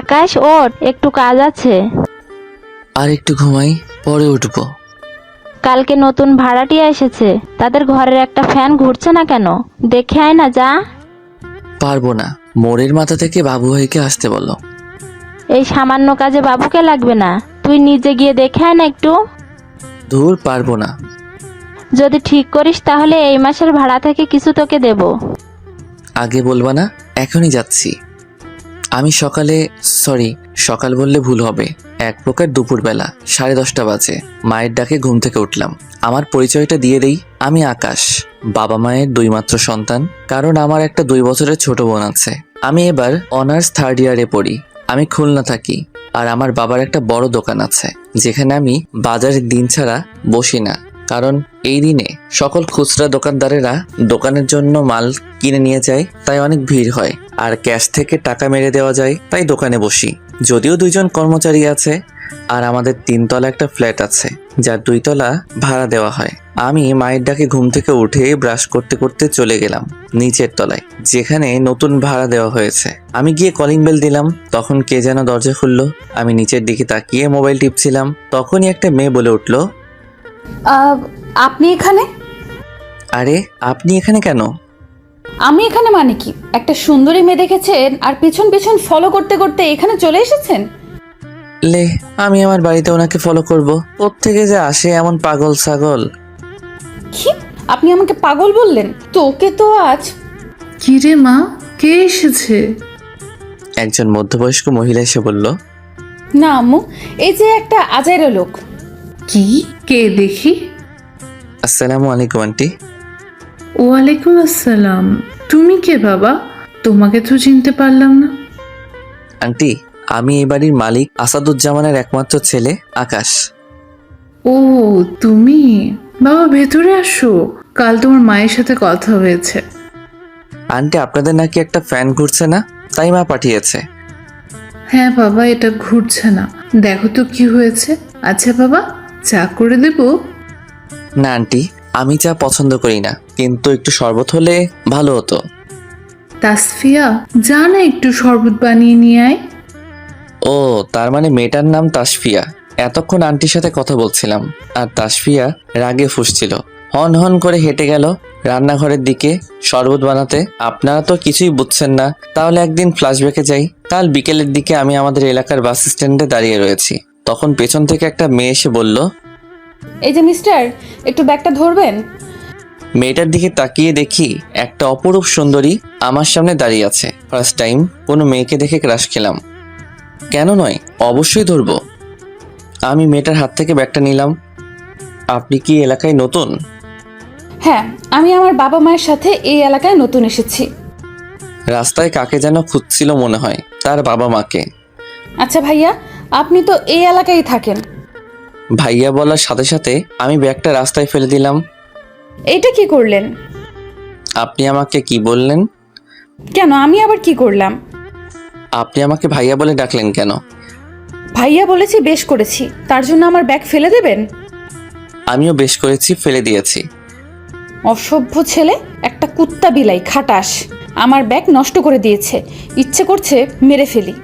আকাশ, ওঠ, একটু কাজ আছে। আর একটু ঘুমাই, পরে উঠবো। কালকে নতুন ভাড়াটিয়া এসেছে, তাদের ঘরের একটা ফ্যান ঘুরছে না কেন, দেখে আয় না, যা। পারবো না, মোড়ের মাথা থেকে বাবু ভাইকে আসতে বলো। এই সামান্য কাজে বাবুকে লাগবে না, তুই নিজে গিয়ে দেখে আয় না একটু। ধুর, পারবো না। যদি ঠিক করিস তাহলে এই মাসের ভাড়া থেকে কিছু তোকে দেব। আগে বলবা না, এখনই যাচ্ছি। আমি সকাল বললে ভুল হবে, এক প্রকার দুপুরবেলা 10:30 বাজে মায়ের ডাকে ঘুম থেকে উঠলাম। আমার পরিচয়টা দিয়ে দেই, আমি আকাশ, বাবা মায়ের দুই মাত্র সন্তান। কারণ আমার একটা 2 বছরের ছোট বোন আছে। আমি এবার অনার্স 3rd ইয়ারে পড়ি। আমি খুলনা থাকি, আর আমার বাবার একটা বড় দোকান আছে, যেখানে আমি বাজারের দিন ছাড়া বসি না। কারণ এই দিনে সকল খুচরা দোকানদারেরা দোকানের জন্য মাল কিনে নিয়ে যায়, তাই অনেক ভিড় হয়। আর ক্যাশ থেকে টাকা মেরে দেওয়া যায়, তাই দোকানে বসি। যদিও 2 জন কর্মচারী আছে, আর আমাদের 3 তলা একটা ফ্ল্যাট আছে, যার 2 তলা ভাড়া দেওয়া হয়। আমি মায়ের ডাকে ঘুম থেকে উঠে ব্রাশ করতে করতে চলে গেলাম নিচের তলায়, যেখানে নতুন ভাড়া দেওয়া হয়েছে। আমি গিয়ে কলিং বেল দিলাম, তখন কে যেন দরজা খুললো। আমি নিচের দিকে তাকিয়ে মোবাইল টিপছিলাম, তখনই একটা মেয়ে বলে উঠলো, আপনি এখানে? আরে আপনি এখানে কেন? আমি এখানে মানে কি? একটা সুন্দরী মেয়ে দেখেছেন আর পিছন পিছন ফলো করতে করতে এখানে চলে এসেছেন? লে, আমি আমার বাড়িতে ওনাকে ফলো করব? কোত্থেকে যে আসে এমন পাগল ছাগল। কি? আপনি আমাকে পাগল বললেন? তো ওকে তো আজ। কি রে মা, কে এসেছে? একজন মধ্যবয়স্ক মহিলা এসে বলল, না আম্মু, এই যে একটা আজাইরা লোক। কি? কে দেখি? আসসালামু আলাইকুম আন্টি। ওয়ালাইকুম আসসালাম। তুমি কে বাবা? তোমাকে তো চিনতে পারলাম না। আন্টি, আমি এই বাড়ির মালিক আসাদুজ্জামানের একমাত্র ছেলে আকাশ। ও, তুমি? বাবা ভেতরে আসো, কাল তোমার মায়ের সাথে কথা হয়েছে। আন্টি, আপনাদের নাকি একটা ফ্যান ঘুরছে না, তাই মা পাঠিয়েছে। হ্যাঁ বাবা, এটা ঘুরছে না, দেখো তো কি হয়েছে। আচ্ছা বাবা, চা করে দেবো? না আন্টি, আমি চা পছন্দ করি না, কিন্তু একটু শরবত হলে ভালো হতো। তাসফিয়া, যা না একটু শরবত বানিয়ে নিয়ে আয়। ও, তার মানে মেয়েটার নাম তাসফিয়া। এতক্ষণ আন্টির সাথে কথা বলছিলাম, আর তাসফিয়া রাগে ফুঁসছিল। হন হন করে হেঁটে গেল রান্নাঘরের দিকে শরবত বানাতে। আপনারা তো কিছুই বুঝছেন না, তাহলে একদিন ফ্ল্যাশব্যাকে যাই। কাল বিকেলের দিকে আমি আমাদের এলাকার বাস স্ট্যান্ডে দাঁড়িয়ে রয়েছি, তখন পেছন থেকে একটা মেয়ে এসে বলল, এই যে মিস্টার, একটু ব্যাগটা ধরবেন? মেয়েটার দিকে তাকিয়ে দেখি একটা অপরূপ সুন্দরী আমার সামনে দাঁড়িয়ে আছে। ফার্স্ট টাইম কোনো মেয়েকে দেখে ক্রাশ খেলাম। কেন নয়, অবশ্যই ধরবো। আমি মেয়েটার হাত থেকে ব্যাগটা নিলাম। আপনি কি এলাকায় নতুন? হ্যাঁ, আমি আমার বাবা মায়ের সাথে এই এলাকায় নতুন এসেছি। রাস্তায় কাকে যেন খুঁজছিল মনে হয়, তার বাবা মাকে। আচ্ছা ভাইয়া, আপনি তো এই এলাকায় থাকেন। ভাইয়া বলার সাথে সাথে আমি ব্যাগটা রাস্তায় ফেলে দিলাম। এইটা কি করলেন? আপনি আমাকে কি বললেন? কেন, আমি আবার কি করলাম? আপনি আমাকে ভাইয়া বলে ডাকলেন কেন? ভাইয়া বলেছি, বেশ করেছি, তার জন্য আমার ব্যাগ ফেলে দেবেন? আমিও বেশ করেছি, ফেলে দিয়েছি। অসভ্য ছেলে, একটা কুত্তা বিলাই খাটাস, আমার ব্যাগ নষ্ট করে দিয়েছে, ইচ্ছে করছে মেরে ফেলি।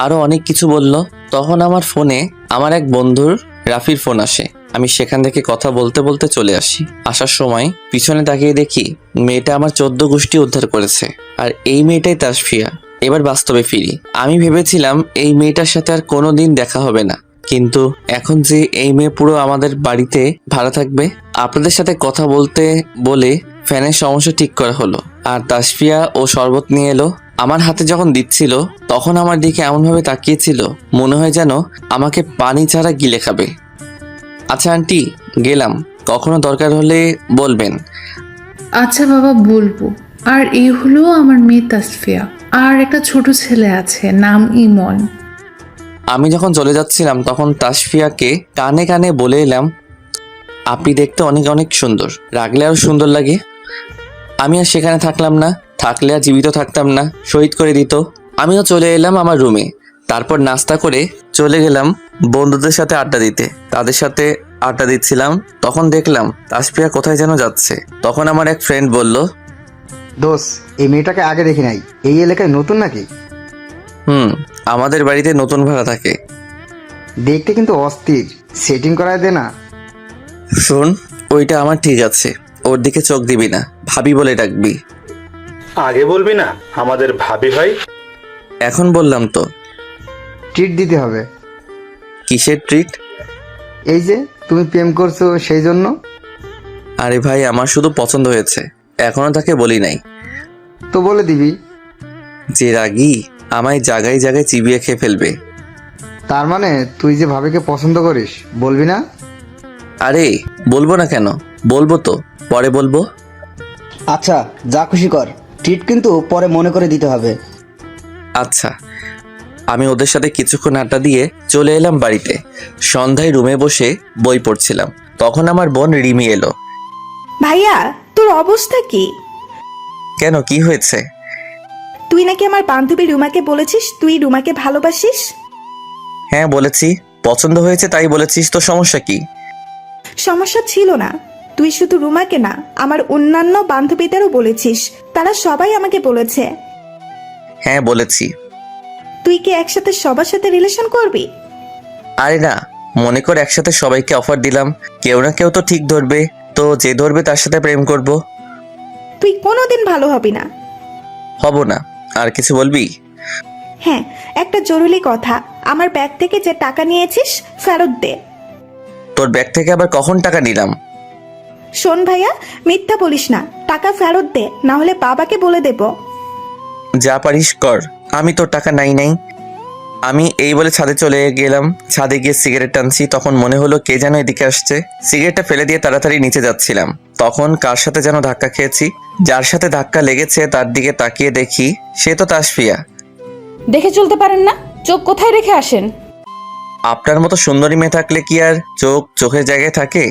আরো অনেক কিছু বলল। তখন আমার ফোনে আমার এক বন্ধুর রাফির ফোন আসে। আমি সেখান থেকে কথা বলতে বলতে চলে আসি। আসার সময় পিছনে তাকিয়ে দেখি মেয়েটা আমার 14 গোষ্ঠী উদ্ধার করেছে, আর এই মেয়েটাই তাসফিয়া। এবার বাস্তবে ফিরি। আমি ভেবেছিলাম এই মেয়েটার সাথে আর কোনোদিন দেখা হবে না, কিন্তু এখন যে এই মেয়ে পুরো আমাদের বাড়িতে ভাড়া থাকবে। আপনাদের সাথে কথা বলতে বলে ফ্যানের সমস্যা ঠিক করা হলো, আর তাসফিয়া ও শরবত নিয়ে এলো। আমার হাতে যখন দিচ্ছিল তখন আমার দিকে এমনভাবে তাকিয়েছিল, মনে হয় যেন আমাকে পানি ছাড়া গিলে খাবে। আচ্ছা আন্টি, গেলাম, কখনো দরকার হলে বলবেন। আচ্ছা বাবা, বলবো। আর এই হলো আমার মেয়ে তাসফিয়া, আর একটা ছোট ছেলে আছে, নাম ইমন। আমি যখন চলে যাচ্ছিলাম তখন তাসফিয়াকে কানে কানে বলে এলাম, আপনি দেখতে অনেক অনেক সুন্দর, রাগলে আরো সুন্দর লাগে। আমি আর সেখানে থাকলাম না, থাকলে আর জীবিত থাকতাম না, শহীদ করে দিত। আমিও চলে এলাম আমার রুমে। তারপর নাস্তা করে চলে গেলাম বন্ধুদের সাথে আড্ডা দিতে। তাদের সাথে আড্ডা দিচ্ছিলাম, তখন দেখলাম তাসফিয়া কোথায় যেন যাচ্ছে। তখন আমার এক ফ্রেন্ড বলল, দোস্ত, এই মেয়েটাকে আগে দেখি নাই, এই এলাকায় নতুন নাকি? আমাদের বাড়িতে নতুন ভাড়া থাকে। দেখতে কিন্তু অস্থির, সেটিং করায় দে না। শোন, ওইটা আমার ঠিক আছে, ওর দিকে চোখ দিবি না, ভাবি বলে ডাকবি। আগে বলবি না আমাদের ভাবি হয়? এখন বললাম তো। ট্রিট দিতে হবে। কিসের ট্রিট? এই যে তুমি প্রেম করছো সেই জন্য। আরে ভাই, আমার শুধু পছন্দ হয়েছে, এখনো তাকে বলি নাই। তো বলে দিবি। যে রাগী, আমায় জায়গায় জায়গায় চিবিয়ে খেয়ে ফেলবে। তার মানে তুই যে ভাবিকে পছন্দ করিস, বলবি না? আরে বলবো না কেন, বলবো তো, পরে বলবো। আচ্ছা, যা খুশি কর, ট্রিট কিন্তু পরে মনে করে দিতে হবে। আচ্ছা। আমি ওদের সাথে কিছুক্ষণ আড্ডা দিয়ে চলে এলাম বাড়িতে। সন্ধ্যায় রুমে বসে বই পড়ছিলাম, তখন আমার বোন রিমি এলো। ভাইয়া, তোর অবস্থা কি? কেন, কি হয়েছে? তুই নাকি আমার বান্ধবী রুমাকে বলেছিস তুই রুমাকে ভালোবাসিস। হ্যাঁ বলেছি, পছন্দ হয়েছে তাই বলেছিস, তো সমস্যা কি? সমস্যা ছিল না, তুই শুধু রুমাকে না আমার অন্যান্য বান্ধবীদেরও বলেছিস, তারা সবাই আমাকে বলেছে। হ্যাঁ বলেছি। তুই কি একসাথে সবার সাথে রিলেশন করবি? আরে না, মনে কর একসাথে সবাইকে অফার দিলাম, কেউ না কেউ তো ঠিক ধরবে, তো যে ধরবে তার সাথে প্রেম করব। তুই কোনোদিন ভালো হবি না। হব না। আর কিছু বলবি? হ্যাঁ, একটা জরুরি কথা, আমার ব্যাগ থেকে যে টাকা নিয়েছিস ফেরত দে। তোর ব্যাগ থেকে আবার কখন টাকা নিলাম? শোন ভাইয়া, মিথ্যা বলিস না, টাকা ফেরত দে, না হলে বাবাকে বলে দেব। যা পারিস কর, আমি তোর টাকা নাই। আমি এই বলে ছাদে চলে গেলাম। ছাদে গিয়ে সিগারেট টানছি, তখন মনে হলো কে যেন এদিকে আসছে। সিগারেটটা ফেলে দিয়ে তাড়াতাড়ি নিচে যাচ্ছিলাম, তখন কার সাথে যেন ধাক্কা খেয়েছি। যার সাথে ধাক্কা লেগেছে তার দিকে তাকিয়ে দেখি সে তো তাসফিয়া। দেখে চলতে পারেন না? চোখ কোথায় রেখে আসেন? আপনার মতো সুন্দরী মেয়ে থাকলে কি আর চোখ চোখের জায়গায় থাকে?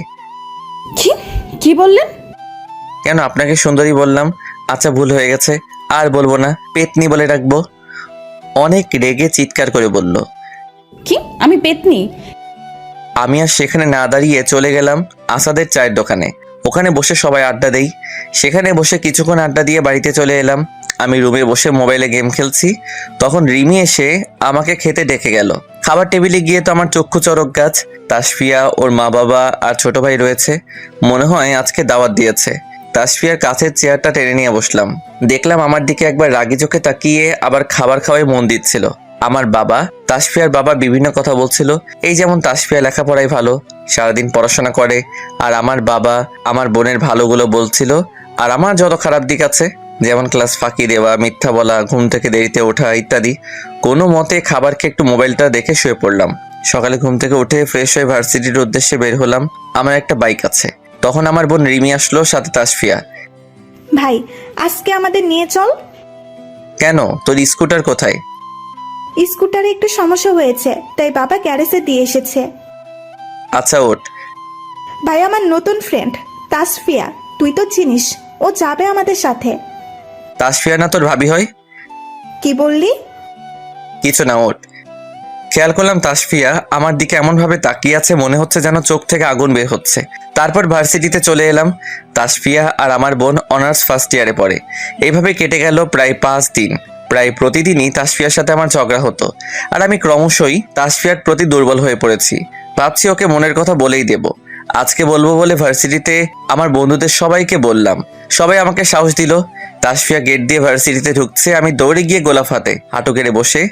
কি কি বললেন? কেন, আপনাকে সুন্দরী বললাম। আচ্ছা, ভুল হয়ে গেছে, আর বলবো না, পেতনি বলে রাখবো। অনেক রেগে চিৎকার করে বলল। কি, আমি পেতনি? আমি আর সেখানে না দাঁড়িয়ে চলে গেলাম আসাদের চায়ের দোকানে। ওখানে বসে সবাই আড্ডা দেই। সেখানে বসে কিছুক্ষণ আড্ডা দিয়ে বাড়িতে চলে এলাম। আমি রুমে বসে মোবাইলে গেম খেলছি, তখন রিমি এসে আমাকে খেতে ডেকে গেল। খাবার টেবিলে গিয়ে তো আমার চক্ষু চড়ক গাছ। তাসফিয়া, ওর মা বাবা আর ছোট ভাই রয়েছে, মনে হয় আজকে দাওয়াত দিয়েছে। তাসফিয়ার কাছের চেয়ারটা টেনে নিয়ে বসলাম। দেখলাম আমার দিকে একবার রাগি চোখে তাকিয়ে আবার খাবার খাওয়ায় মন দিচ্ছিল। আমার বাবা, তাসফিয়ার বাবা বিভিন্ন কথা বলছিল, এই যেমন তাসফিয়া লেখাপড়ায় ভালো, সারাদিন পড়াশোনা করে, আর আমার বাবা আমার বোনের ভালোগুলো বলছিল, আর আমার যত খারাপ দিক আছে, যেমন ক্লাস ফাঁকি দেওয়া, মিথ্যা বলা, ঘুম থেকে দেরিতে ওঠা ইত্যাদি। কোনো মতে খাবার খেয়ে একটু মোবাইলটা দেখে শুয়ে পড়লাম। সকালে ঘুম থেকে উঠে ফ্রেশ হয়ে ভার্সিটির উদ্দেশ্যে বের হলাম। আমার একটা বাইক আছে। তখন আমার বোন রিমি আসলো, সাথে তাসফিয়া। ভাই, আজকে আমাদের নিয়ে চল। কেন, তোর স্কুটার কোথায়? স্কুটারে একটু সমস্যা হয়েছে, তাই বাবা গ্যারেজে দিয়ে এসেছে। আচ্ছা ওঠ। ভাই, আমার নতুন ফ্রেন্ড তাসফিয়া, তুই তো চিনিস, ও যাবে আমাদের সাথে। তাসফিয়া না তোর ভাবি হয়? কি বললি? কিছু না, ওঠ। খেয়াল করলাম তাসফিয়া আমার দিকে এমনভাবে তাকিয়ে আছে, মনে হচ্ছে যেন চোখ থেকে আগুন বের হচ্ছে। তারপর ভার্সিটিতে চলে এলাম। তাসফিয়া আর আমার বোন অনার্স ফার্স্ট ইয়ারে পড়ে। এইভাবে কেটে গেল প্রায় 5 দিন। প্রায় প্রতিদিনই তাসফিয়ার সাথে আমার ঝগড়া হতো, আর আমি ক্রমশই তাসফিয়ার প্রতি দুর্বল হয়ে পড়েছি। ভাবছি ওকে মনের কথা বলেই দেব। আজকে বলবো বলে ভার্সিটিতে আমার বন্ধুদের সবাইকে বললাম। সবাই আমাকে সাহস দিল। তাসফিয়া গেট দিয়ে ভার্সিটিতে ঢুকছে, আমি দৌড়ে গিয়ে গোলাপ হাতে হাঁটু কেড়ে বসে,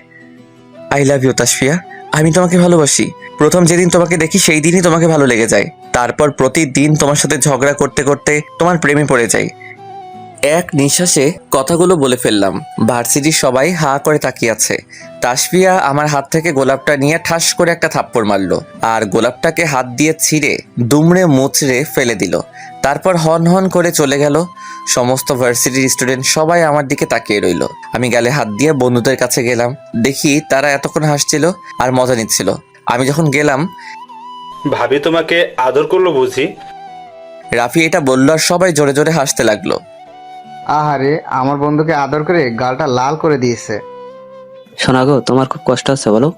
আই লাভ ইউ তাসফিয়া, আমি তোমাকে ভালোবাসি। প্রথম যেদিন তোমাকে দেখি সেই দিনই তোমাকে ভালো লেগে যায়। তারপর প্রতিদিন তোমার সাথে ঝগড়া করতে করতে তোমার প্রেমে পড়ে যাই। এক নিঃশ্বাসে কথাগুলো বলে ফেললাম। ভার্সিটির সবাই হা করে তাকিয়ে আছে। তাসফিয়া আমার হাত থেকে গোলাপটা নিয়ে ঠাস করে একটা থাপ্পড় মারলো, আর গোলাপটাকে হাত দিয়ে ছিঁড়ে দুমড়ে মুচড়ে ফেলে দিল। তারপর হন হন করে চলে গেল। সমস্ত ভার্সিটির স্টুডেন্ট সবাই আমার দিকে তাকিয়ে রইল। আমি গালে হাত দিয়ে বন্ধুদের কাছে গেলাম। দেখি তারা এতক্ষণ হাসছিল আর মজা নিচ্ছিল। আমি যখন গেলাম, ভাবি তোমাকে আদর করলো বুঝি? রাফি এটা বলল আর সবাই জোরে জোরে হাসতে লাগলো। আহারে, আমার বন্ধুকে আদর করে গালটা লাল করে দিয়েছে। শোনা গো, তোমার খুব কষ্ট হচ্ছে বলো?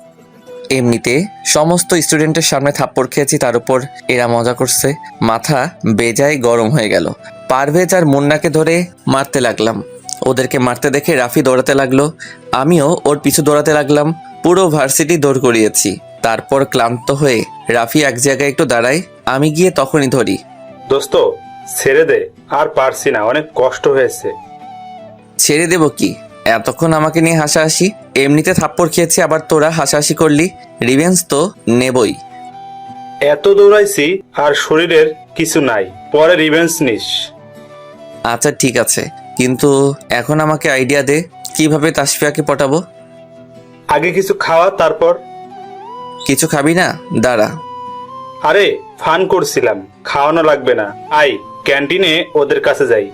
এমনিতে সমস্ত স্টুডেন্টের সামনে থাপ্পড় খেয়েছি, তার উপর এরা মজা করছে। মাথা বেজায় গরম হয়ে গেল। পারভেজ আর মুন্নাকে ধরে মারতে লাগলাম। ওদেরকে মারতে দেখে রাফি দৌড়াতে লাগলো, আমিও ওর পিছু দৌড়াতে লাগলাম। পুরো ভার্সিটি দৌড় করিয়েছি। তারপর ক্লান্ত হয়ে রাফি এক জায়গায় একটু দাঁড়ায়, আমি গিয়ে তখনই ধরি। দোস্ত ছেড়ে দে, আর পারছি না, অনেক কষ্ট হয়েছে। ছেড়ে দেব কি? এতক্ষণ আমাকে নিয়ে হাসাহাসি, এমনিতে থাপ্পড় খেয়েছি, আবার তোরা হাসাহাসি করলি। রিভেঞ্জ তো নেবই। এত দৌড়াইছি আর শরীরের কিছু নাই, পরে রিভেঞ্জ নিস। আচ্ছা ঠিক আছে, কিন্তু এখন আমাকে আইডিয়া দে কিভাবে তাসফিয়াকে পটাবো। আগে কিছু খাওয়া, তারপর। কিছু খাবি না? দাঁড়া। আরে ফান করছিলাম, খাওয়ানো লাগবে না, আই ক্যান্টিনে ওদের কাছে যাই।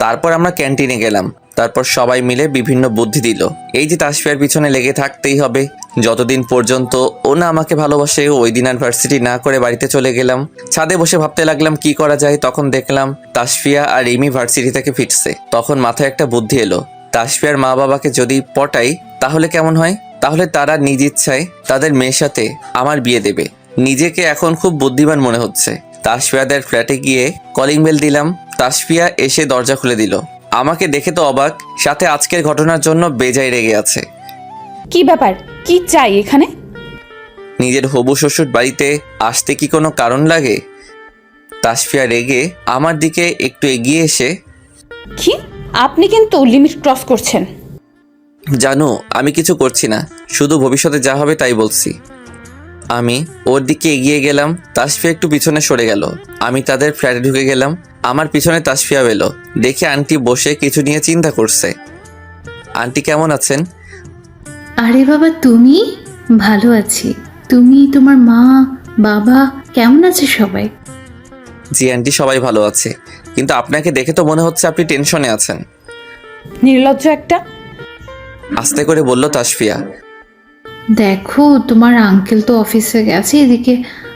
তারপর আমরা ক্যান্টিনে গেলাম। তারপর সবাই মিলে বিভিন্ন বুদ্ধি দিল। এই যে তাসফিয়ার পিছনে লেগে থাকতেই হবে যতদিন পর্যন্ত ও না আমাকে ভালোবাসে। ওই দিন আর ভার্সিটি না করে বাড়িতে চলে গেলাম। ছাদে বসে ভাবতে লাগলাম কি করা যায়। তখন দেখলাম তাসফিয়া আর রিমি ভার্সিটি থেকে ফিরছে। তখন মাথায় একটা বুদ্ধি এলো, তাসফিয়ার মা বাবাকে যদি পটাই তাহলে কেমন হয়? তাহলে তারা নিজ ইচ্ছায় তাদের মেয়ের সাথে আমার বিয়ে দেবে। নিজেকে এখন খুব বুদ্ধিমান মনে হচ্ছে। তাসফিয়াদের ফ্ল্যাটে গিয়ে কলিং বেল দিলাম। তাসফিয়া এসে দরজা খুলে দিল। আমাকে দেখে তো অবাক, সাথে আজকের ঘটনার জন্য বেজায় রেগে আছে। কি ব্যাপার, কি চাই এখানে? নিজের হবু শ্বশুর বাড়িতে আসতে কি কোনো কারণ লাগে? তাসফিয়া রেগে আমার দিকে একটু এগিয়ে এসে, কি? আপনি কিন্তু লিমিট ক্রস করছেন। জানো আমি কিছু করছি না, শুধু ভবিষ্যতে যা হবে তাই বলছি। আমি ওর দিকে এগিয়ে গেলাম। তাসফিয়া একটু পিছনে সরে গেল। আমি তাদের ফ্ল্যাটে ঢুকে গেলাম। আমার পিছনে তাসফিয়া এলো। দেখে আন্টি বসে কিছু নিয়ে চিন্তা করছে। আন্টি কেমন আছেন? আরে বাবা, তুমি? ভালো আছি। তুমি, তোমার মা, বাবা কেমন আছে সবাই? জি আন্টি, সবাই ভালো আছে, কিন্তু আপনাকে দেখে তো মনে হচ্ছে আপনি টেনশনে আছেন। নির্লজ্জ একটা। আস্তে করে বলল তাসফিয়া। দেখো, তোমার আঙ্কেল তো অফিসে গেছে, এদিকে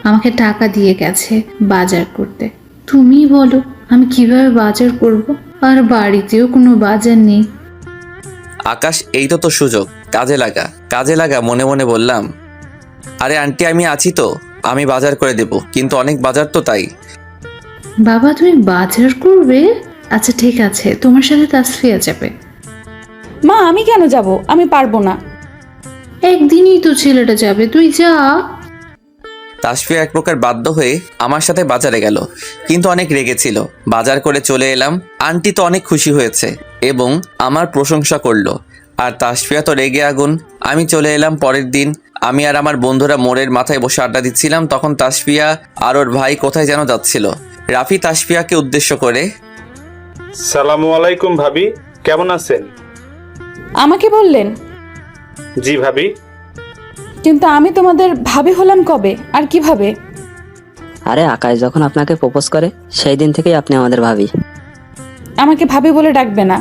আমাকে টাকা দিয়ে গেছে বাজার করতে। তুমি বলো আমি কিভাবে বাজার করব? আর বাড়িতেও কোনো বাজার নেই। আকাশ, এই তো তোর সুযোগ, কাজে লাগা, কাজে লাগা। মনে মনে বললাম, আরে আন্টি আমি আছি তো, আমি বাজার করে দেব, কিন্তু অনেক বাজার তো, তাই। বাবা, তুমি বাজার করবে? আচ্ছা ঠিক আছে, তোমার সাথে তাসফিয়া যাবে। মা আমি কেন যাব? আমি পারবো না। একদিনই তো ছেলেটা যাবে, তুই যা। তাসফিয়া এক প্রকার বাধ্য হয়ে আমার সাথে বাজারে গেল, কিন্তু অনেক রেগেছিল। বাজার করে চলে এলাম। আন্টি তো অনেক খুশি হয়েছে এবং আমার প্রশংসা করলো, আর তাসফিয়া তো রেগে আগুন। আমি চলে এলাম পরের দিন। আমি আর আমার বন্ধুরা মোড়ের মাথায় বসে আড্ডা দিচ্ছিলাম। তখন তাসফিয়া আর ওর ভাই কোথায় যেন যাচ্ছিল। রাফি তাসফিয়াকে উদ্দেশ্য করে, সালামু আলাইকুম ভাবি, কেমন আছেন? আমাকে বললেন? জি ভাবি। কিন্তু আমি তোমাদের ভাবি হলাম কবে আর কিভাবে? আরে আকাশ যখন আপনাকে প্রপোজ করে সেই দিন থেকেই আপনি আমাদের ভাবি। আমাকে ভাবি বলে ডাকবে না।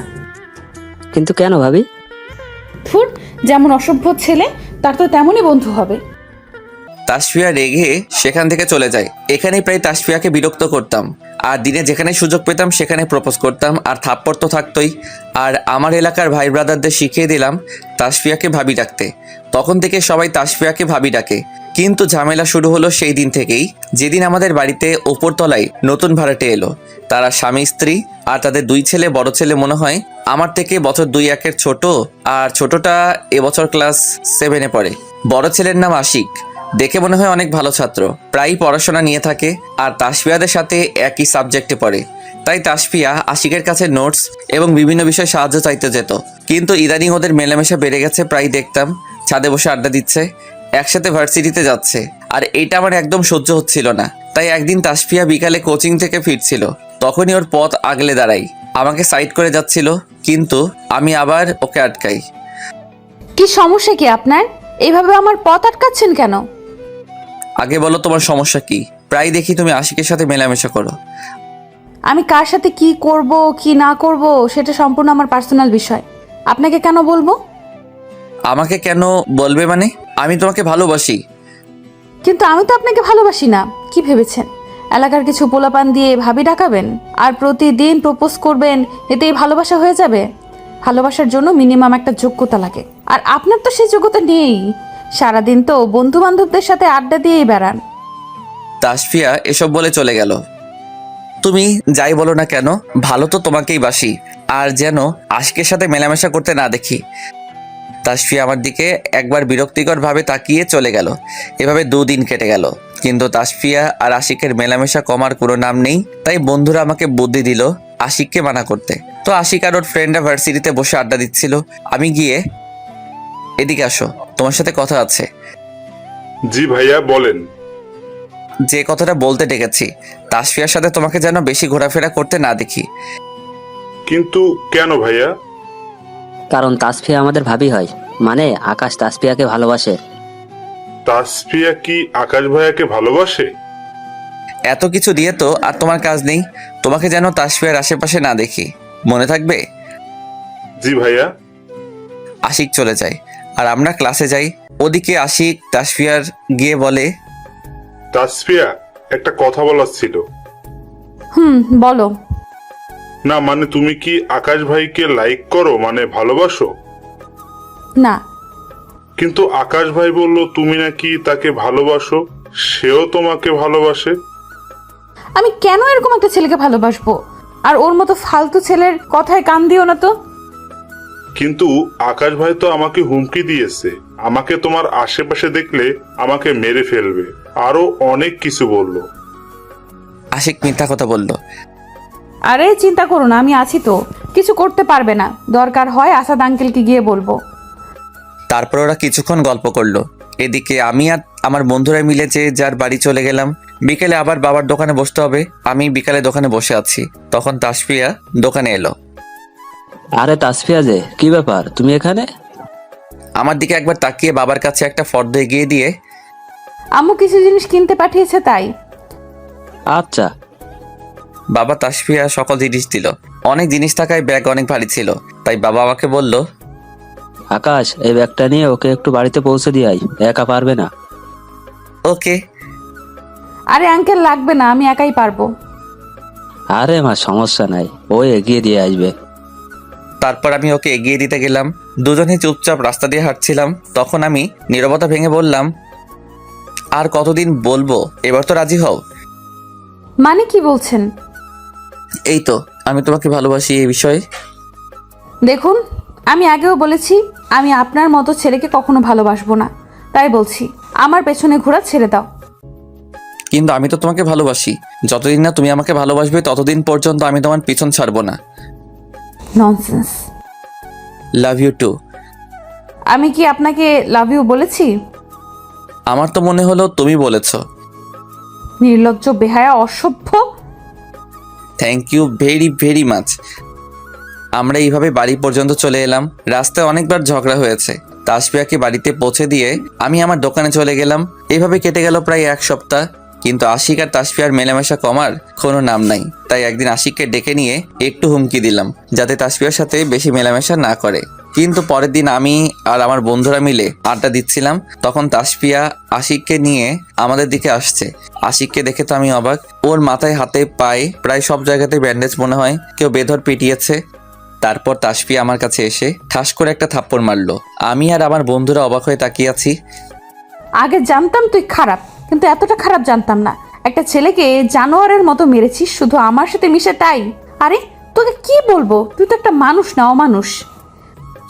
কিন্তু কেন ভাবি? ধুর, যেমন অসভ্য ছেলে তার তো তেমনই বন্ধু হবে। তাসফিয়া রেগে সেখান থেকে চলে যায়। এখানেই প্রায় তাসফিয়াকে বিরক্ত করতাম, আর দিনে যেখানে সুযোগ পেতাম সেখানে প্রপোজ করতাম, আর থাপ্পড় তো থাকতোই। আর আমার এলাকার ভাই ব্রাদারদের শিখিয়ে দিলাম তাসফিয়াকে ভাবি ডাকতে। তখন থেকে সবাই তাসফিয়াকে ভাবি ডাকে। কিন্তু ঝামেলা শুরু হলো সেই দিন থেকেই, যেদিন আমাদের বাড়িতে ওপরতলায় নতুন ভাড়াটে এলো। তারা স্বামী স্ত্রী, আর তাদের দুই ছেলে। বড় ছেলে মনে হয় আমার থেকে বছর 2-1 ছোট, আর ছোটটা এবছর ক্লাস 7-এ পড়ে। বড় ছেলের নাম আশিক। দেখে মনে হয় অনেক ভালো ছাত্র, প্রায়ই পড়াশোনা নিয়ে থাকে, আর তাসফিয়াদের সাথে একই সাবজেক্টে পড়ে। তাই তাসফিয়া আশিকের কাছে নোটস এবং বিভিন্ন বিষয়ে সাহায্য চাইতে যেত। কিন্তু ইদানিং ওদের মেলামেশা বেড়ে গেছে। প্রায় দেখতাম ছাদে বসে আড্ডা দিচ্ছে, একসাথে ভার্সিটিতে যাচ্ছে, আর এইটা আমার একদম সহ্য হচ্ছিল না। তাই একদিন তাসফিয়া বিকালে কোচিং থেকে ফিরছিল, তখনই ওর পথ আগলে দাঁড়াই। আমাকে সাইড করে যাচ্ছিল, কিন্তু আমি আবার ওকে আটকাই। কি সমস্যা কি আপনার? এইভাবে আমার পথ আটকাচ্ছেন কেন? আগে বলো তোমার সমস্যা কি? প্রায় দেখি তুমি আশিকের সাথে মেলামেশা করো। আমি কার সাথে কি করব কি না করব সেটা সম্পূর্ণ আমার পার্সোনাল বিষয়। আপনাকে কেন বলবো? আমাকে কেন বলবে মানে? আমি তোমাকে ভালোবাসি। কিন্তু আমি তো আপনাকে ভালোবাসি না। কি ভেবেছেন এলাকার কিছু পোলাপান দিয়ে ভাবি ডাকাবেন আর প্রতিদিন প্রপোজ করবেন, এতেই ভালোবাসা হয়ে যাবে? ভালোবাসার জন্য মিনিমাম একটা যোগ্যতা লাগে, আর আপনার তো সেই যোগ্যতা নেই। সারাদিন তো বন্ধু বান্ধবদের সাথে আড্ডা দিয়েই বেড়ান। তাসফিয়া এসব বলে চলে গেল। তুমি যাই বলো না কেন, ভালো তো তোমাকেই বাসি, আর যেন আশিকের সাথে মেলামেশা করতে না দেখি। তাসফিয়া আমার দিকে একবার বিরক্তিকরভাবে তাকিয়ে চলে গেল। এভাবে 2 দিন কেটে গেল, কিন্তু তাসফিয়া আর আশিকের মেলামেশা কমার কোনো নাম নেই। তাই বন্ধুরা আমাকে বুদ্ধি দিল আশিককে মানা করতে। তো আশিক আর ওর ফ্রেন্ডরা ভার্সিটিতে বসে আড্ডা দিচ্ছিল। আমি গিয়ে, এদিকে আসো, তোমার সাথে কথা আছে। জি ভাইয়া বলেন। যে কথাটা বলতে ডেকেছি, তাসফিয়ার সাথে তোমাকে যেন বেশি ঘোরাফেরা করতে না দেখি। কিন্তু কেন ভাইয়া? কারণ তাসফিয়া আমাদের ভাবি হয়, মানে আকাশ তাসফিয়াকে ভালোবাসে। তাসফিয়া কি আকাশ ভাইয়াকে ভালোবাসে? এত কিছু দিয়ে তো আর তোমার কাজ নেই। তোমাকে যেন তাসফিয়ার আশেপাশে না দেখি, মনে থাকবে? জি ভাইয়া। আশিক চলে যায় আর আমরা ক্লাসে যাই। ওদিকে আশিক তাসফিয়ার গিয়ে বলে, তাসফিয়া একটা কথা বলার ছিল। বলো। না মানে তুমি কি আকাশ ভাইকে লাইক করো, মানে ভালোবাসো? না। কিন্তু আকাশ ভাই বলল তুমি নাকি তাকে ভালোবাসো, সেও তোমাকে ভালোবাসে। আমি কেন এরকম একটা ছেলেকে ভালোবাসবো? আর ওর মতো ফালতু ছেলের কথায় কান দিও না তো। কিন্তু আকাশ ভাই তো আমাকে হুমকি দিয়েছে, আমাকে তোমার আশেপাশে দেখলে আমাকে মেরে ফেলবে, আরো অনেক কিছু বলল। আশিক মিথ্যা কথা বলল। আরে চিন্তা করো না, আমি আছি তো, কিছু করতে পারবে না। দরকার হয় আসাদ আঙ্কেলকে গিয়ে বলবো। তারপর ওরা কিছুক্ষণ গল্প করলো। এদিকে আমি আর আমার বন্ধুরা মিলে যে যার বাড়ি চলে গেলাম। বিকেলে আবার বাবার দোকানে বসতে হবে। আমি বিকালে দোকানে বসে আছি, তখন তাসফিয়া দোকানে এলো। আরে তাসফিয়া যে, কি ব্যাপার তুমি এখানে? আমার দিকে একবার তাকিয়ে বাবার কাছে একটা ফর্দ এগিয়ে দিয়ে, আম্মু কিছু জিনিস কিনতে পাঠিয়েছে তাই। আচ্ছা। বাবা তাসফিয়া সকল জিনিস দিল। অনেক জিনিস থাকায় ব্যাগ অনেক ভারী ছিল, তাই বাবা আমাকে বলল, আকাশ এই ব্যাগটা নিয়ে ওকে একটু বাড়িতে পৌঁছে দিয়াই, একা পারবে না। ওকে। আরে আঙ্কেল লাগবে না, আমি একাই পারবো। আরে মা সমস্যা নাই, ও এগিয়ে দিয়ে আসবে। তারপর আমি ওকে এগিয়ে দিতে গেলাম। দুজনে চুপচাপ রাস্তা দিয়ে হাঁটছিলাম। তখন আমি নীরবতা ভেঙে বললাম, আর কতদিন বলবো, এবার তো রাজি হও। মানে কি বলছেন? এই তো, আমি তোমাকে ভালোবাসি এই বিষয়ে। দেখুন, আমি আগেও বলেছি আমি আপনার মতো ছেলেকে কখনো ভালোবাসবো না। তাই বলছি, আমার পেছনে ঘোরা ছেড়ে দাও। কিন্তু আমি তো তোমাকে ভালোবাসি। যতদিন না তুমি আমাকে ভালোবাসবে ততদিন পর্যন্ত আমি তোমার পিছন ছাড়বো না। ননসেন্স। Love you too. আমি কি আপনাকে লাভ ইউ বলেছি? আমার তো মনে হলো তুমি বলেছো। নির্লজ্জ, বেহায়া, অসভ্য। Thank you very very much. আমরা এইভাবে বাড়ি পর্যন্ত চলে এলাম। রাস্তায় অনেকবার ঝগড়া হয়েছে। তাসফিয়াকে বাড়িতে পৌঁছে দিয়ে আমি আমার দোকানে চলে গেলাম। এইভাবে কেটে গেল প্রায় 1 সপ্তাহ, কিন্তু আশিক আর তাসফিয়ার মেলামেশা কমার কোনো নাম নাই। তাই একদিন আশিককে ডেকে নিয়ে একটু হুমকি দিলাম যাতে তাসফিয়ার সাথে বেশি মেলামেশা না করে। কিন্তু পরের দিন আমি আর আমার বন্ধুরা মিলে আড্ডা দিচ্ছিলাম, তখন তাসফিয়া আশিককে নিয়ে আমাদের দিকে আসছে। আশিককে দেখে তো আমি অবাক। ওর মাথায়, হাতে, পায়ে প্রায় সব জায়গাতে ব্যান্ডেজ, মনে হয় কেউ বেধড় পিটিয়েছে। তারপর তাসফিয়া আমার কাছে এসে ঠাস করে একটা থাপ্পড় মারলো। আমি আর আমার বন্ধুরা অবাক হয়ে তাকিয়ে আছি। আগে জানতাম তুই খারাপ, কিন্তু এতটা খারাপ জানতাম না। একটা ছেলেকে জানোয়ারের মতো মেরেছিস শুধু আমার সাথে মিশে, তাই? আরে তোকে কি বলবো, তুই তো একটা মানুষ না, অমানুষ।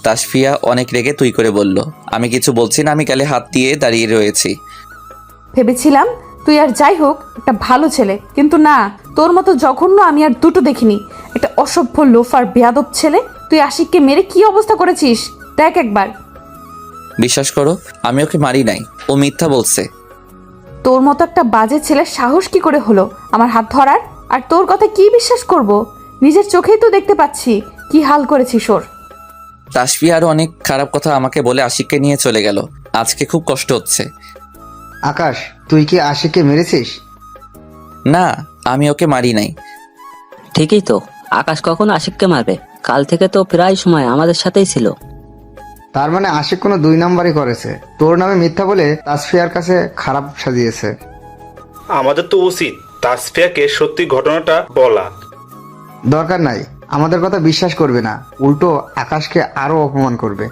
তাসফিয়া অনেক রেগে তুই করে বলল। আমি কিছু বলছি না, আমি গালে হাত দিয়ে দাঁড়িয়ে রয়েছি। ভেবেছিলাম তুই আর যাই হোক একটা ভালো ছেলে, কিন্তু না, তোর মতো জঘন্য আমি আর দুটো দেখিনি। একটা অসভ্য, লোফার, বেয়াদব ছেলে। তুই আশিককে মেরে কি অবস্থা করেছিস দেখ একবার। বিশ্বাস করো, আমি ওকে মারি নাই, ও মিথ্যা বলছে। তোর মতো একটা বাজে ছেলের সাহস কি করে হলো আমার হাত ধরার? আর তোর কথা কি বিশ্বাস করব? নিজের চোখেই তো দেখতে পাচ্ছি কি হাল করেছিস ওর। তাসফিয়া আরো অনেক খারাপ কথা আমাকে বলে আশিককে নিয়ে চলে গেল। আজকে খুব কষ্ট হচ্ছে। আকাশ, তুই কি আশিককে মেরেছিস? না, আমি ওকে মারি নাই। ঠিকই তো, আকাশ কখন আশিককে মারবে? কাল থেকে তো প্রায় সময় আমাদের সাথেই ছিল। তার মানে আশিক কোনো 2 নাম্বারই করেছে, তোর নামে মিথ্যা বলে তাসফিয়ার কাছে খারাপ সাজিয়েছে। আমাদের তো উচিত তাসফিয়াকে সত্যি ঘটনাটা বলা। দরকার নাই, আমাদের কথা বিশ্বাস করবে না, উল্টো আকাশকে আরো অপমান করবে।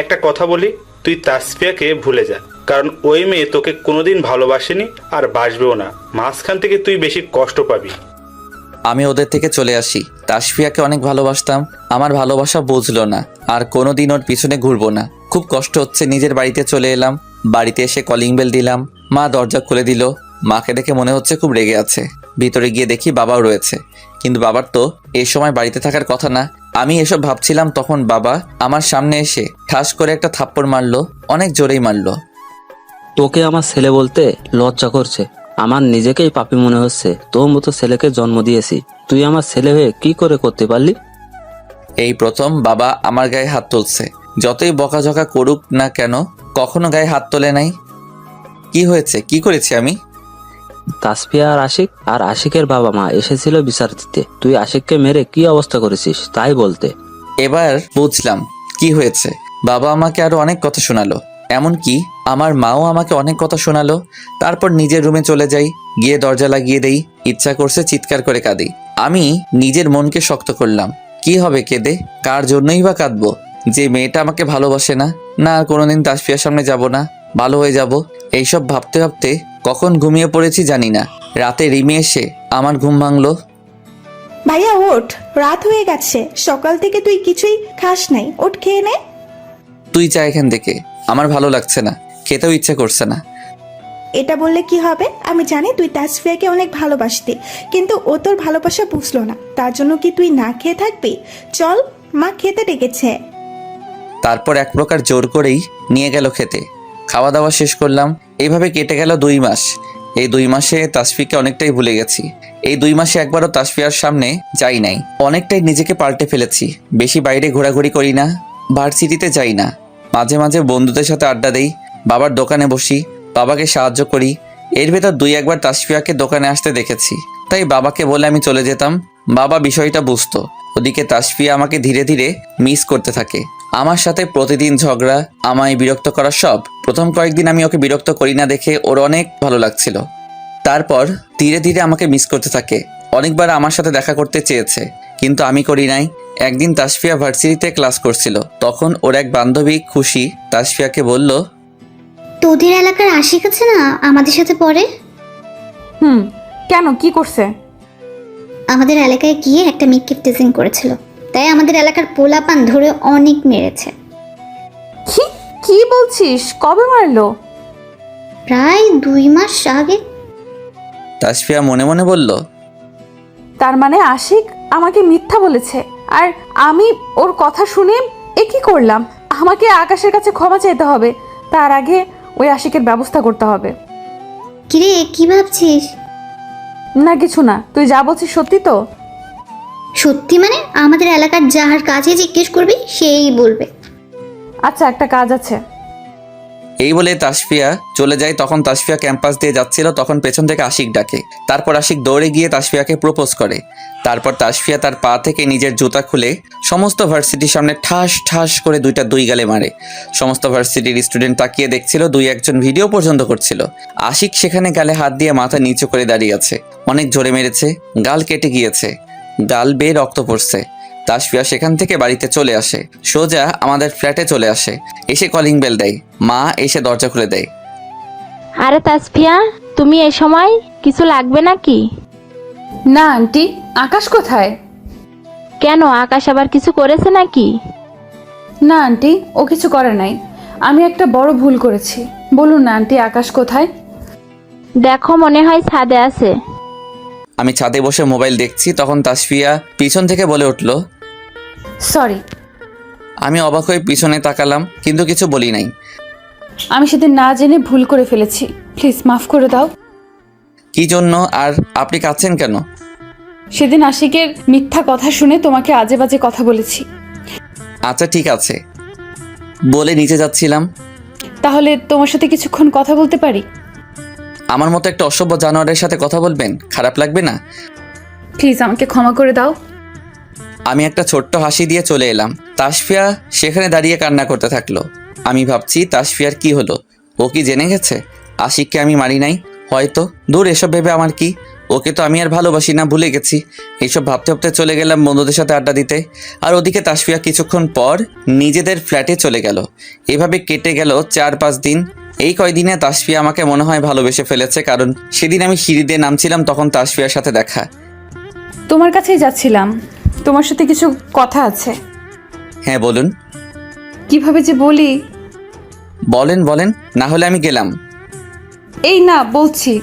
একটা কথা বলি, তুই তাসফিয়াকে ভুলে যা, কারণ ওই মেয়ে তোকে কোনোদিন ভালোবাসেনি আর বাসবেও না। মাঝখান থেকে তুই বেশি কষ্ট পাবি। আমি ওদের থেকে চলে আসি। তাসফিয়াকে অনেক ভালোবাসতাম, আমার ভালোবাসা বুঝলো না, আর কোনোদিন ওর পিছনে ঘুরবো না। খুব কষ্ট হচ্ছে, নিজের বাড়িতে চলে এলাম। বাড়িতে এসে কলিং বেল দিলাম, মা দরজা খুলে দিল। মাকে দেখে মনে হচ্ছে খুব রেগে আছে। ভিতরে গিয়ে দেখি বাবাও রয়েছে, কিন্তু বাবার তো এই সময় বাড়িতে থাকার কথা না। আমি এসব ভাবছিলাম, তখন বাবা আমার সামনে এসে ঠাস করে একটা থাপ্পড় মারলো, অনেক জোরেই মারলো। তোকে আমার ছেলে বলতে লজ্জা করছে। আমার নিজেকেই পাপী মনে হচ্ছে, তোর মতো ছেলেকে জন্ম দিয়েছি। তুই আমার ছেলে হয়ে কি করে করতে পারলি? এই প্রথম বাবা আমার গায়ে হাত তুলছে। যতই বকাঝকা করুক না কেন, কখনো গায়ে হাত তোলে নাই। কি হয়েছে, কি করেছি আমি? তাসফিয়া আর আশিকের বাবা মা এসেছিল বিচার দিতে। তুই আশিককে মেরে কি অবস্থা করেছিস তাই বলতে। এবার বুঝলাম কি হয়েছে। বাবা আমাকে আরো অনেক কথা শোনালো, এমনকি আমার মাও আমাকে অনেক কথা শোনালো। তারপর নিজের রুমে চলে যাই, গিয়ে দরজা লাগিয়ে দেই। ইচ্ছা করছে চিৎকার করে কাঁদি। আমি নিজের মনকে শক্ত করলাম। কি হবে কেঁদে, কার জন্যই বা কাঁদবো? যে মেয়েটা আমাকে ভালোবাসে না, না আর কোনোদিন তাসফিয়ার সামনে যাব না, ভালো হয়ে যাব। এইসব ভাবতে ভাবতে কখন ঘুমিয়ে পড়েছি জানি না। রাতে রিমি এসে আমার ঘুম ভাঙলো। ভাইয়া ওঠ, রাত হয়ে গেছে, সকাল থেকে তুই কিছুই খাস নাই, ওঠ খেয়ে নে। তুই যা এখান থেকে, আমার ভালো লাগছে না, খেতেও ইচ্ছে করছে না। এটা বললে কি হবে? আমি জানি তুই তাসফিয়াকে অনেক ভালোবাসতি, কিন্তু ও তোর ভালোবাসা বুঝলো না। তার জন্য কি তুই না খেয়ে থাকবি? চল, মা খেতে ডেকেছে। তারপর এক প্রকার জোর করেই নিয়ে গেল খেতে। খাওয়া দাওয়া শেষ করলাম। এইভাবে কেটে গেল 2 মাস। এই 2 মাসে তাসফিয়াকে অনেকটাই ভুলে গেছি। এই 2 মাসে একবারও তাসফিয়ার সামনে যাই নাই। অনেকটাই নিজেকে পাল্টে ফেলেছি। বেশি বাইরে ঘোরাঘুরি করি না, ভার্সিটিতে যাই না। মাঝে মাঝে বন্ধুদের সাথে আড্ডা দেই, বাবার দোকানে বসি, বাবাকে সাহায্য করি। এর ভেতর 2-1 বার তাসফিয়াকে দোকানে আসতে দেখেছি, তাই বাবাকে বলে আমি চলে যেতাম। বাবা বিষয়টা বুঝতো। ওদিকে তাসফিয়া আমাকে ধীরে ধীরে মিস করতে থাকে। আমার সাথে প্রতিদিন ঝগড়া, আমায় বিরক্ত করা সব। প্রথম কয়েকদিন আমি ওকে বিরক্ত করি না দেখে ওর অনেক ভালো লাগছিল। তারপর ধীরে ধীরে আমাকে মিস করতে থাকে। অনেকবার আমার সাথে দেখা করতে চেয়েছে, কিন্তু আমি করি নাই। একদিন তাসফিয়া ভার্সিটিতে ক্লাস করছিল, তখন ওর এক বান্ধবী খুশি তাসফিয়াকে বলল, তোদের এলাকার আশিক আছে না, আমাদের সাথে পড়ে? কেন, কি করছে? আমাদের এলাকায় গিয়ে একটা মেয়েকে টিজিং করেছিল, তাই আমাদের এলাকার পোলাপান ধরে অনেক মেরেছে। কি কি বলছিস? কবে মারলো? প্রায় 2 মাস আগে। তাসফিয়া মনে মনে বলল, তার মানে আশিক আমাকে মিথ্যা বলেছে, আর আমি ওর কথা শুনে এ কি করলাম? আমাকে আকাশের কাছে ক্ষমা চাইতে হবে, তার আগে ওই আশিকের ব্যবস্থা করতে হবে। কিরে, কি ভাবছিস? না কিছু না, তুই যা বলছিস সত্যি তো? সত্যি মানে আমাদের এলাকার যাহার কাছে জিজ্ঞেস করবি সেই বলবে। আচ্ছা, একটা কাজ আছে। এই বলে তাসফিয়া চলে যায়। তখন তাসফিয়া ক্যাম্পাস দিয়ে যাচ্ছিল, তখন পেছন থেকে আশিক ডাকে। তারপর আশিক দৌড়ে গিয়ে তাসফিয়াকে প্রপোজ করে। তারপর তাসফিয়া তার পা থেকে নিজের জুতা খুলে সমস্ত ভার্সিটির সামনে ঠাস ঠাস করে 2টা 2 গালে মারে। সমস্ত ভার্সিটির স্টুডেন্ট তাকিয়ে দেখছিল, 2-1 জন ভিডিও পর্যন্ত করছিল। আশিক সেখানে গালে হাত দিয়ে মাথা নিচু করে দাঁড়িয়ে আছে। অনেক জোরে মেরেছে, গাল কেটে গিয়েছে, গাল বেয়ে রক্ত পড়ছে। তাসফিয়া সেখান থেকে বাড়িতে চলে আসে, সোজা আমাদের ফ্ল্যাটে চলে আসে। এসে কলিং বেল দেয়, মা এসে দরজা খুলে দেয়। আরে তাসফিয়া, তুমি এই সময় কিছু লাগবে নাকি? না আন্টি, আকাশ কোথায়? কেন, আকাশ আবার কিছু করেছে নাকি? না আন্টি, ও কিছু করে নাই। আমি একটা বড় ভুল করেছি। বলুন না আন্টি, আকাশ কোথায়? দেখো, মনে হয় ছাদে আছে। আমি ছাদে বসে মোবাইল দেখছি, তখন তাসফিয়া পিছন থেকে বলে উঠল, সরি। আমি অবাক হয়ে পিছনে তাকালাম, কিন্তু কিছু বলি নাই। আমি সেদিন না জেনে ভুল করে ফেলেছি, প্লিজ মাফ করে দাও। কি জন্য? আর আপনি কাঁদছেন কেন? সেদিন আশিকের মিথ্যা কথা শুনে তোমাকে আজে বাজে কথা বলেছি। আচ্ছা ঠিক আছে, বলে নিচে যাচ্ছিলাম। তাহলে তোমার সাথে কিছুক্ষণ কথা বলতে পারি? আমার মতো একটা অসভ্য জানোয়ারের সাথে কথা বলবেন? খারাপ লাগবে না? প্লিজ আমাকে ক্ষমা করে দাও। আমি একটা ছোট্ট হাসি দিয়ে চলে এলাম। তাসফিয়া সেখানে দাঁড়িয়ে কান্না করতে থাকলো। আমি ভাবছি তাসফিয়ার কি হলো, ও কি জেনে গেছে আশিককে আমি মারি নাই? হয়তো। দূর, এসব ভেবে আমার কি, ওকে তো আমি আর ভালোবাসি না, ভুলে গেছি। এইসব ভাবতে ভাবতে চলে গেলাম বন্ধুদের সাথে আড্ডা দিতে। আর ওদিকে তাসফিয়া কিছুক্ষণ পর নিজেদের ফ্ল্যাটে চলে গেল। এভাবে কেটে গেল 4-5 দিন। এই কয়দিনে তাসফিয়া আমাকে মনে হয় ভালোবেসে ফেলেছে, কারণ সেদিন আমি সিঁড়ি দিয়ে নামছিলাম, তখন তাসফিয়ার সাথে দেখা। তোমার কাছেই যাচ্ছিলাম, তোমার সাথে কিছু কথা আছে। হ্যাঁ বলুন। কিভাবে যে বলি। বলেন বলেন, না হলে আমি গেলাম। এই না, বলছি,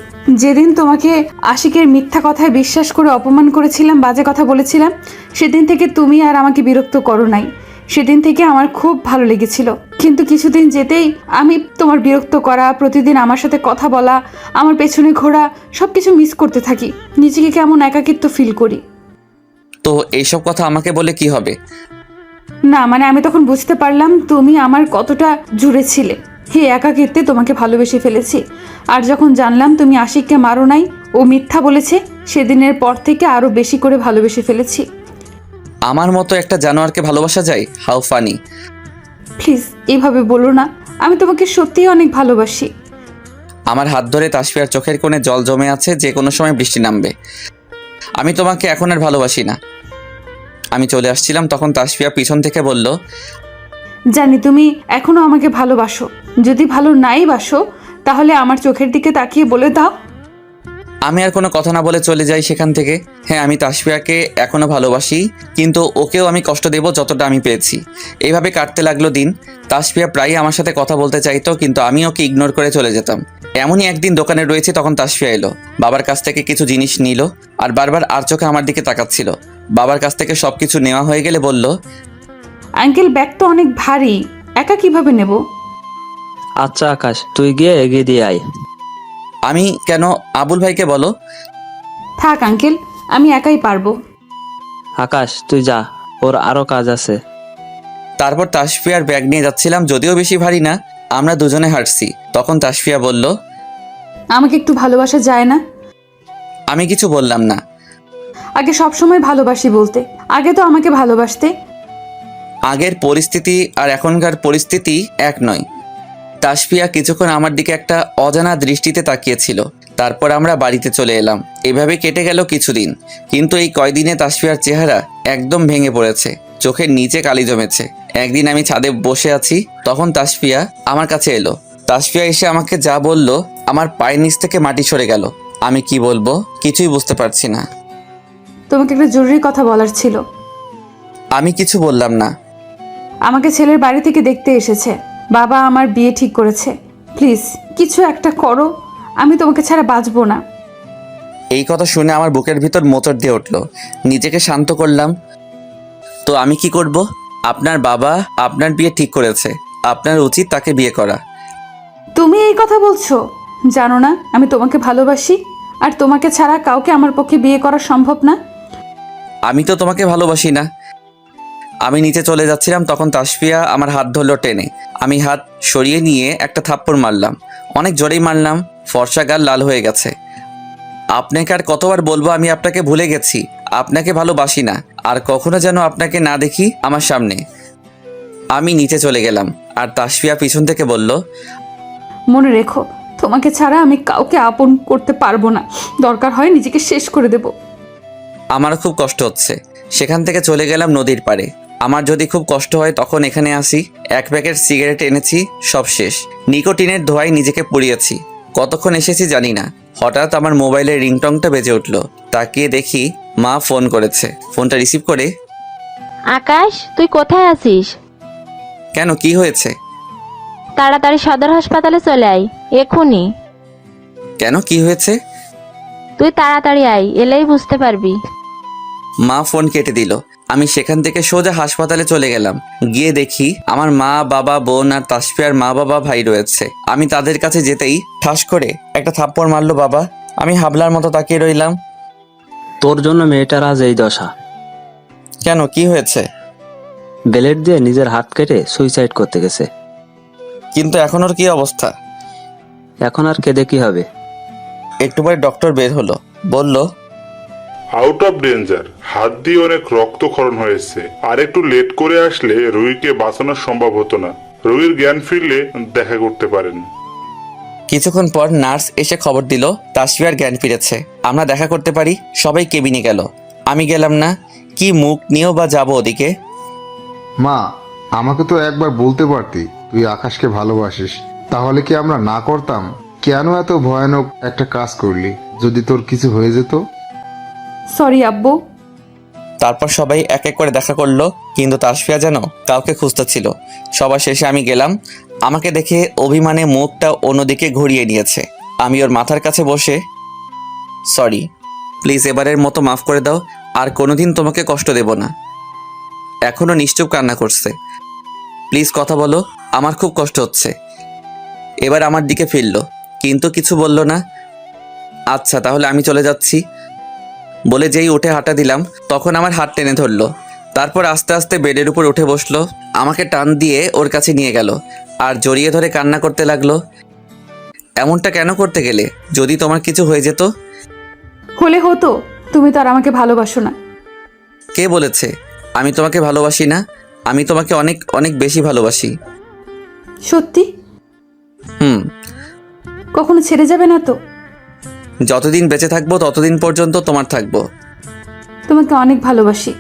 যেদিন তোমাকে আশিকের মিথ্যা কথায় বিশ্বাস করে অপমান করেছিলাম, বাজে কথা বলেছিলাম, সেদিন থেকে তুমি আর আমাকে বিরক্ত করো নাই। সেদিন থেকে আমার খুব ভালো লেগেছিল, কিন্তু কিছুদিন যেতেই আমি তোমার বিরক্ত করা, প্রতিদিন আমার সাথে কথা বলা, আমার পেছনে ঘোরা, সব কিছু মিস করতে থাকি। নিজেকে কেমন একাকিত্ব ফিল করি। তো এইসব কথা আমাকে বলে কি হবে? না মানে আমি তখন বুঝতে পারলাম তুমি আমার কতটা জুড়ে ছিলে। হে একাকিত্বে তোমাকে ভালোবেসে ফেলেছি। আর যখন জানলাম তুমি আশিককে মারো নাই, ও মিথ্যা বলেছে, সেদিনের পর থেকে আরো বেশি করে ভালোবেসে ফেলেছি। আমার মতো একটা জানোয়ারকে ভালোবাসা যায়? How funny. প্লিজ এইভাবে বলো না, আমি তোমাকে সত্যিই অনেক ভালোবাসি। আমার হাত ধরে তাসফিয়ার চোখের কোণে জল জমে আছে, যে কোনো সময় বৃষ্টি নামবে। আমি তোমাকে এখন আর ভালোবাসি না। আমি চলে আসছিলাম, তখন তাসফিয়া পিছন থেকে বলল, জানি তুমি এখনো আমাকে ভালোবাসো। যদি ভালো নাই বাসো, তাহলে আমার চোখের দিকে তাকিয়ে বলে দাও। আমি আর কোনো কথা না বলে চলে যাই সেখান থেকে। হ্যাঁ, আমি তাসফিয়াকে এখনো ভালোবাসি, কিন্তু ওকেও আমি কষ্ট দেব যতটা আমি পেয়েছি। এইভাবে কাটতে লাগলো দিন। তাসফিয়া প্রায়ই আমার সাথে কথা বলতে চাইতো, কিন্তু আমি ওকে ইগনোর করে চলে যেতাম। এমনই একদিন দোকানে রয়েছে, তখন তাসফিয়া এলো। বাবার কাছ থেকে কিছু জিনিস নিল আর বারবার আর চোখে আমার দিকে তাকাচ্ছিল। বাবার কাছ থেকে সব কিছু নেওয়া হয়ে গেলে বলল, আঙ্কেল, ব্যাগ তো অনেক ভারী, একা কিভাবে নেব? আচ্ছা আকাশ, তুই গিয়ে এগিয়ে দিয়ে আয়। আমি কেন? আবুল ভাইকে বলো। থাক আঙ্কেল, আমি একাই পারবো। আকাশ তুই যা, ওর আরো কাজ আছে। তারপর তাসফিয়ার ব্যাগ নিয়ে যাচ্ছিলাম, যদিও বেশি ভারী না। আমরা দুজনে হাঁটছি, তখন তাসফিয়া বলল, আমাকে একটু ভালোবাসা যায় না? আমি কিছু বললাম না। আগে সবসময় ভালোবাসি বলতে, আগে তো আমাকে ভালোবাসতে। আগের পরিস্থিতি আর এখনকার পরিস্থিতি এক নয়। তাসফিয়া কিছুক্ষণ আমার দিকে একটা অজানা দৃষ্টিতে তাকিয়েছিল। তারপর আমরা বাড়িতে চলে এলাম। এভাবে কেটে গেল কিছুদিন, কিন্তু এই কয়দিনে তাসফিয়ার চেহারা একদম ভেঙে পড়েছে, চোখের নিচে কালি জমেছে। একদিন আমি ছাদে বসে আছি, তখন তাসফিয়া আমার কাছে এলো। তাসফিয়া এসে আমাকে যা বলল, আমার পায়ের নিচ থেকে মাটি সরে গেল। আমি কি বলবো কিছুই বুঝতে পারছি না। তোমাকে একটা জরুরি কথা বলার ছিল। আমি কিছু বললাম না। আমাকে ছেলের বাড়ি থেকে দেখতে এসেছে, বাবা আমার বিয়ে ঠিক করেছে। প্লিজ কিছু একটা করো, আমি তোমাকে ছাড়া বাঁচবো না। এই কথা শুনে আমার বুকের ভিতর মোচড় দিয়ে উঠল। নিজেকে শান্ত করলাম। তো আমি কি করব? আপনার বাবা আপনার বিয়ে ঠিক করেছে, আপনার উচিত তাকে বিয়ে করা। তুমি এই কথা বলছো? জানো না আমি তোমাকে ভালোবাসি, আর তোমাকে ছাড়া কাউকে আমার পক্ষে বিয়ে করা সম্ভব না। আমি তো তোমাকে ভালোবাসি না। আমি নিচে চলে যাচ্ছিলাম, তখন তাসফিয়া আমার হাত ধরলো টেনে। আমি হাত সরিয়ে নিয়ে একটা থাপ্পড় মারলাম, অনেক জোরেই মারলাম। ফর্সা গাল লাল হয়ে গেছে। আপনাকে আর কতবার বলবো আমি আপনাকে ভুলে গেছি, আপনাকে ভালোবাসি না, আর কখনো যেন আপনাকে না দেখি আমার সামনে। আমি নিচে চলে গেলাম, আর তাসফিয়া পিছন থেকে বলল, মনে রেখো, তোমাকে ছাড়া আমি কাউকে আপন করতে পারবো না। দরকার হয় নিজেকে শেষ করে দেব। আমারও খুব কষ্ট হচ্ছে। সেখান থেকে চলে গেলাম নদীর পাড়ে। আমার যদি খুব কষ্ট হয় তখন এখানে আসি। এক প্যাকেট সিগারেট এনেছি, সব শেষ। নিকোটিনের ধোঁয়ায় নিজেকে পুড়িয়েছি। কতক্ষণ এসেছি জানি না। হঠাৎ আমার মোবাইলের রিংটংটা বেজে উঠল। তাকিয়ে দেখি মা ফোন করেছে। ফোনটা রিসিভ করে, আকাশ, তুই কোথায় আছিস? কেন, কি হয়েছে? তাড়াতাড়ি সদর হাসপাতালে চলে আয়, এক্ষুনি। কেন, কি হয়েছে? তুই তাড়াতাড়ি আয়, এলেই বুঝতে পারবি। মা ফোন কেটে দিল। আমি সেখান থেকে সোজা হাসপাতালে চলে গেলাম। গিয়ে দেখি আমার মা, বাবা, বোন আর তাসফিয়ার মা, বাবা, ভাই রয়েছে। আমি তাদের কাছে যেতেই ঠাস করে একটা থাপ্পড় মারলো বাবা। আমি হাবলার মতো তাকিয়ে রইলাম। তোর জন্য মেয়েটার আজ এই দশা। কেন, কি হয়েছে? ব্লেড দিয়ে নিজের হাত কেটে সুইসাইড করতে গেছে। কিন্তু এখন ওর কি অবস্থা? এখন আর কেঁদে কি হবে? একটু পরে ডক্টর বের হলো, বলল, আউট অফ ডেঞ্জার, হাত দিয়ে অনেক রক্তক্ষরণ হয়েছে। আর একটু লেট করে আসলে রোগীকে বাঁচানো সম্ভব হতো না। রোগীর জ্ঞান ফিরলে দেখা করতে পারেন। কিছুক্ষণ পর নার্স এসে খবর দিল তাসফিয়ার জ্ঞান ফিরেছে, আমরা দেখা করতে পারি। সবাই কেবিনে গেল, আমি গেলাম না। কি মুখ নিয়েও বা যাবো ওদিকে? মা, আমাকে তো একবার বলতে পারতি তুই আকাশকে ভালোবাসিস, তাহলে কি আমরা না করতাম? কেন এত ভয়ানক একটা কাজ করলি? যদি তোর কিছু হয়ে যেত? সরি আব্বু, তারপর সবাই এক এক করে দেখা করলো, কিন্তু তাসফিয়া যেন কাউকে খুঁজতেছিল। সবার শেষে আমি গেলাম। আমাকে দেখে অভিমানে মুখটা অন্যদিকে ঘুরিয়ে নিয়েছে। আমি ওর মাথার কাছে বসে, সরি, প্লিজ এবারের মতো মাফ করে দাও, আর কোনোদিন তোমাকে কষ্ট দেব না। এখনও নিশ্চুপ কান্না করছে। প্লিজ কথা বলো, আমার খুব কষ্ট হচ্ছে। এবার আমার দিকে ফিরল, কিন্তু কিছু বলল না। আচ্ছা তাহলে আমি চলে যাচ্ছি বলে যেই উঠে হাঁটা দিলাম, তখন আমার হাত টেনে ধরলো। তারপর আস্তে আস্তে বেডের উপর উঠে বসলো, আমাকে টান দিয়ে ওর কাছে নিয়ে গেল আর জড়িয়ে ধরে কান্না করতে লাগলো। এমনটা কেন করতে গেলে? যদি তোমার কিছু হয়ে যেত? হলে হতো, তুমি তো আর আমাকে ভালোবাসো না। কে বলেছে আমি তোমাকে ভালোবাসি না? আমি তোমাকে অনেক অনেক বেশি ভালোবাসি। সত্যি? হুম। কখনো ছেড়ে যাবে না তো? যতদিন বেঁচে থাকবো ততদিন পর্যন্ত তোমার থাকবো। তোমাকে অনেক ভালোবাসি।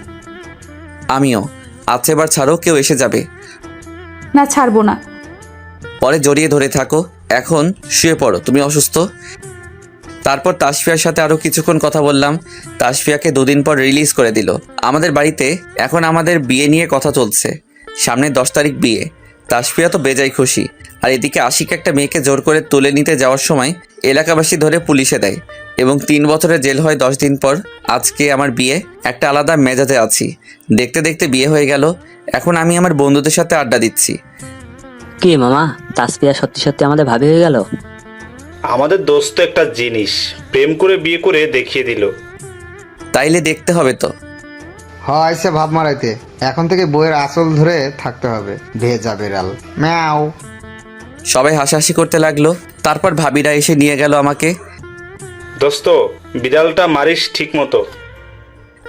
আমিও। আচ্ছা এবার ছাড়ো, কেউ এসে যাবে। না, ছাড়বো না। পরে জড়িয়ে ধরে থাকো, এখন শুয়ে পড়ো, তুমি অসুস্থ। তারপর তাসফিয়ার সাথে আরও কিছুক্ষণ কথা বললাম। তাসফিয়াকে 2 দিন পর রিলিজ করে দিল। আমাদের বাড়িতে এখন আমাদের বিয়ে নিয়ে কথা চলছে। সামনে 10 তারিখ বিয়ে। তাসফিয়া তো বেজায় খুশি। আর এদিকে আশিক একটা মেয়েকে জোর করে তুলে নিতে যাওয়ার সময় এলাকাবাসী ধরে পুলিশে দেয় এবং 3 বছরের জেল হয় 10 দিন পর। আজকে আমার বিয়ে, একটা আলাদা মেজাজে আছি। দেখতে দেখতে বিয়ে হয়ে গেল। এখন আমি আমার বন্ধুদের সাথে আড্ডা দিচ্ছি। কি মামা, তাসফিয়া সত্যি সত্যি আমাদের ভাবি হয়ে গেল? আমাদের দোস্ত একটা জিনিস, প্রেম করে বিয়ে করে দেখিয়ে দিল। তাইলে দেখতে হবে তো। হয় সে ভাব মারাইতে, এখন থেকে বইয়ের আসল ধরে থাকতে হবে। ভেজা বেড়াল ম্যাও। সবাই হাসাহাসি করতে লাগলো। তারপর ভাবিরা এসে নিয়ে গেল আমাকে। দোস্ত, বিড়ালটা মারিস ঠিক মতো।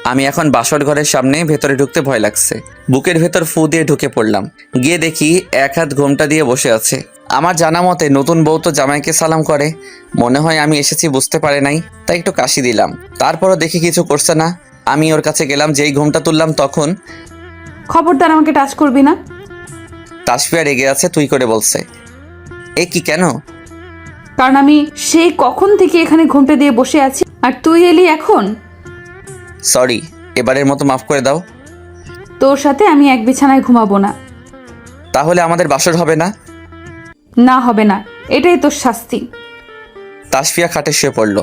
আমি এখন বাসর ঘরের সামনে, ভেতরে ঢুকতে ভয় লাগছে। বুকের ভেতর ফু দিয়ে ঢুকে পড়লাম। গিয়ে দেখি এক হাত ঘোমটা দিয়ে বসে আছে। আমার জানা মতে নতুন বউ তো জামাইকে সালাম করে। মনে হয় আমি এসেছি বুঝতে পারে নাই, তাই একটু কাশি দিলাম। তারপরও দেখি কিছু করছে না। আমি ওর কাছে গেলাম, যেই ঘোমটা তুললাম তখন খবরদার আমাকে টাচ করবি না। তাসফিয়া রেগে আছে, তুই করে বলছে। এ কি, কেন? কারণ আমি সেই কখন থেকে এখানে ঘুমটে দিয়ে বসে আছি, আর তুই এলি এখন। সরি, এবারের মতো মাফ করে দাও। তোর সাথে আমি এক বিছানায় ঘুমাবো না। তাহলে আমাদের বাসর হবে না? না, হবে না, এটাই তোর শাস্তি। তাসফিয়া খাটে শুয়ে পড়ল।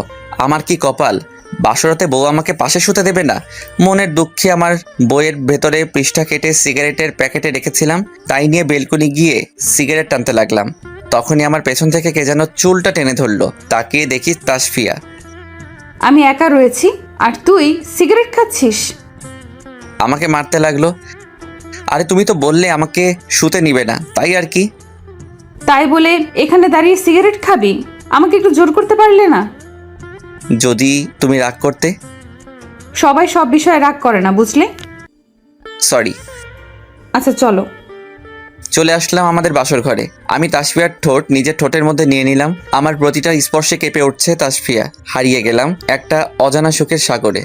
আমার কি কপাল, বাসরাতে বউ আমাকে পাশে শুতে দেবে না। মনের দুঃখে আমার বইয়ের ভেতরে পৃষ্ঠা কেটে সিগারেটের প্যাকেটে রেখেছিলাম, তাই নিয়ে বেলকনি গিয়ে সিগারেট টানতে লাগলাম। তখনই আমার পেছন থেকে কে যেন চুলটা টেনে ধরলো। তাকিয়ে দেখি তাসফিয়া। আমি একা রয়েছি আর তুই সিগারেট খাচ্ছিস। আমাকে মারতে লাগলো। আরে তুমি তো বললে আমাকে শুতে নিবে না, তাই আর কি। তাই বলে এখানে দাঁড়িয়ে সিগারেট খাবি? আমাকে একটু জোর করতে পারলে না? যদি তুমি রাগ করতে। সবাই সব বিষয়ে রাগ করে না, বুঝলে? সরি। আচ্ছা চলো। চলে আসলাম আমাদের বাসর ঘরে। আমি তাসফিয়ার ঠোঁট নিজের ঠোঁটের মধ্যে নিয়ে নিলাম। আমার প্রতিটা স্পর্শে কেঁপে উঠছে তাসফিয়া। হারিয়ে গেলাম একটা অজানা সুখের সাগরে।